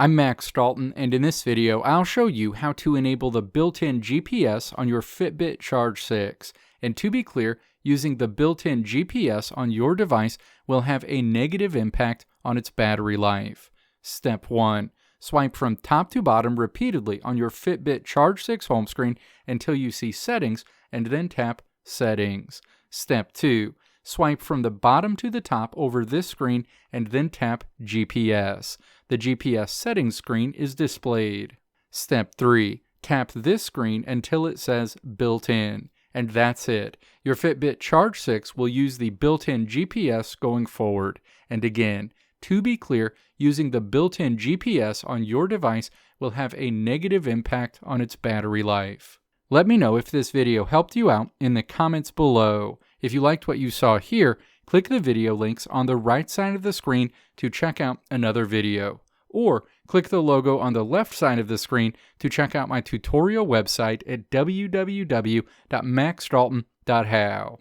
I'm Max Dalton, and in this video, I'll show you how to enable the built-in GPS on your Fitbit Charge 6. And to be clear, using the built-in GPS on your device will have a negative impact on its battery life. Step 1. Swipe from top to bottom repeatedly on your Fitbit Charge 6 home screen until you see Settings, and then tap Settings. Step 2. Swipe from the bottom to the top over this screen and then tap GPS. The GPS settings screen is displayed. Step 3. Tap this screen until it says Built-in. And that's it. Your Fitbit Charge 6 will use the built-in GPS going forward. And again, to be clear, using the built-in GPS on your device will have a negative impact on its battery life. Let me know if this video helped you out in the comments below. If you liked what you saw here, click the video links on the right side of the screen to check out another video. Or click the logo on the left side of the screen to check out my tutorial website at www.maxdalton.how.